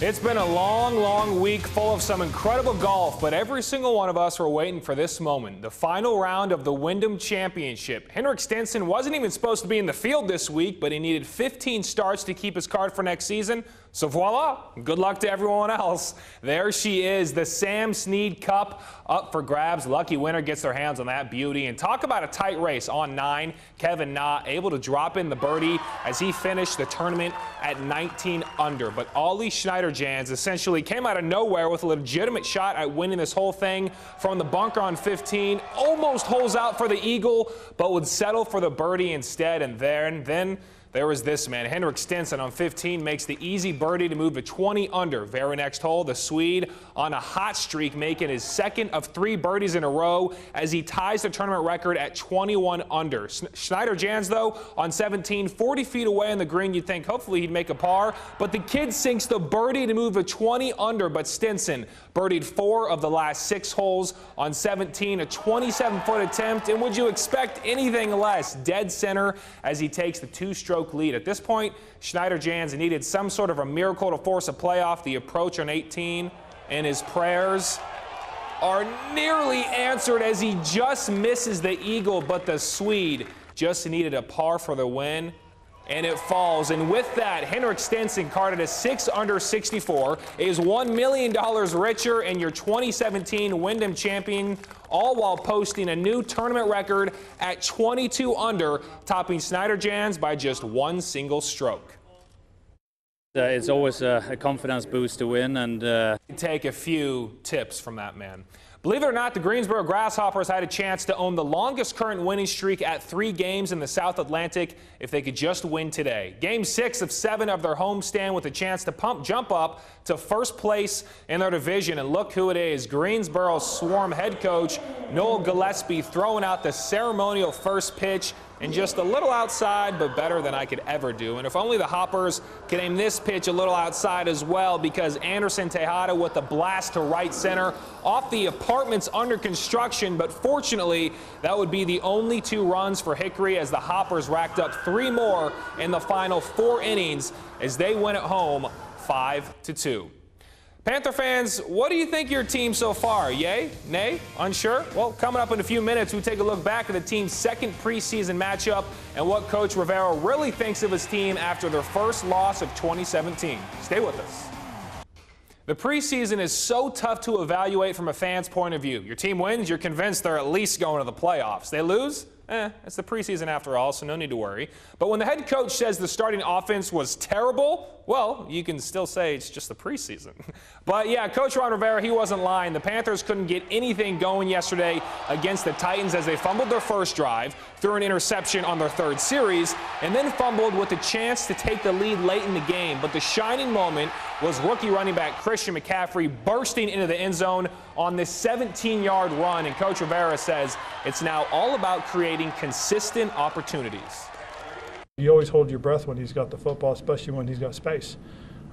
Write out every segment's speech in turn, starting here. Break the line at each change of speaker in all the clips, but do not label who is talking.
It's been a long week full of some incredible golf, but every single one of us were waiting for this moment, the final round of the Wfmy Championship. Henrik Stenson wasn't even supposed to be in the field this week, but he needed 15 starts to keep his card for next season. So voila, good luck to everyone else. There she is, the Sam Snead Cup up for grabs. Lucky winner gets their hands on that beauty. And talk about a tight race on 9. Kevin Na able to drop in the birdie as he finished the tournament at 19 under. But Ollie Schneider-Jans essentially came out of nowhere with a legitimate shot at winning this whole thing from the bunker on 15. Almost holes out for the eagle, but would settle for the birdie instead. And then there was this man. Henrik Stenson on 15 makes the easy birdie to move to 20 under. Very next hole, the Swede on a hot streak, making his second of 3 birdies in a row as he ties the tournament record at 21 under. Schneider-Jans, though, on 17, 40 feet away on the green, you'd think hopefully he'd make a par, but the kid sinks the birdie to move to 20 under, but Stenson birdied 4 of the last 6 holes on 17, a 27-foot attempt, and would you expect anything less? Dead center as he takes the 2-stroke lead. At this point, Schneider-Jans needed some sort of a miracle to force a playoff. The approach on 18, and his prayers are nearly answered as he just misses the eagle, but the Swede just needed a par for the win, and it falls. And with that, Henrik Stenson carded a 6 under 64, is $1 million richer and your 2017 Wfmy champion, all while posting a new tournament record at 22 under, topping Schneider-Jans by just 1 single stroke.
It's always a confidence boost to win, and
take a few tips from that man. Believe it or not, the Greensboro Grasshoppers had a chance to own the longest current winning streak at 3 games in the South Atlantic if they could just win today. Game 6 of 7 of their homestand with a chance to jump up to first place in their division. And look who it is, Greensboro Swarm head coach Noel Gillespie throwing out the ceremonial first pitch and just a little outside, but better than I could ever do. And if only the Hoppers could aim this pitch a little outside as well, because Anderson Tejada with a blast to right center off the apartments under construction. But fortunately, that would be the only 2 runs for Hickory as the Hoppers racked up 3 more in the final 4 innings as they win at home 5-2. Panther fans, what do you think of your team so far? Yay? Nay? Unsure? Well, coming up in a few minutes, we take a look back at the team's second preseason matchup and what Coach Rivera really thinks of his team after their first loss of 2017. Stay with us. The preseason is so tough to evaluate from a fan's point of view. Your team wins, you're convinced they're at least going to the playoffs. They lose? It's the preseason after all, so no need to worry. But when the head coach says the starting offense was terrible, well, you can still say it's just the preseason. But yeah, Coach Ron Rivera, he wasn't lying. The Panthers couldn't get anything going yesterday against the Titans as they fumbled their first drive, threw an interception on their 3rd series, and then fumbled with a chance to take the lead late in the game. But the shining moment was rookie running back Christian McCaffrey bursting into the end zone on this 17-yard run. And Coach Rivera says it's now all about creating consistent opportunities.
You always hold your breath when he's got the football, especially when he's got space.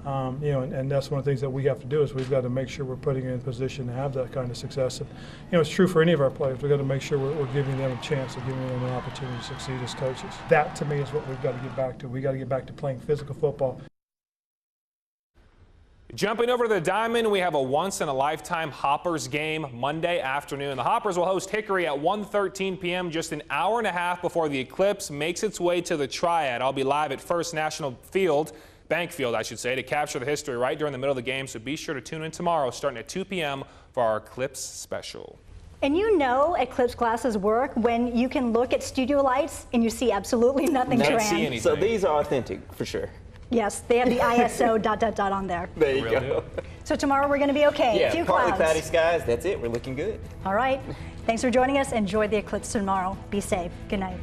And that's one of the things that we have to do is we've got to make sure we're putting him in position to have that kind of success. And, it's true for any of our players. We've got to make sure we're giving them a chance and giving them an opportunity to succeed as coaches. That, to me, is what we've got to get back to. We've got to get back to playing physical football.
Jumping over to the Diamond, we have a once-in-a-lifetime Hoppers game Monday afternoon. The Hoppers will host Hickory at 1:13 p.m., just an hour and a half before the Eclipse makes its way to the Triad. I'll be live at First National Field, Bank Field, I should say, to capture the history right during the middle of the game. So be sure to tune in tomorrow starting at 2 p.m. for our Eclipse special.
And you know Eclipse glasses work when you can look at studio lights and you see absolutely nothing.
Never see anything.
So these are authentic for sure.
Yes, they have the ISO ... on there.
There you go.
So tomorrow we're going to be okay.
Yeah,
a few
partly
clouds.
cloudy skies. That's it. We're looking good.
All right. Thanks for joining us. Enjoy the eclipse tomorrow. Be safe. Good night.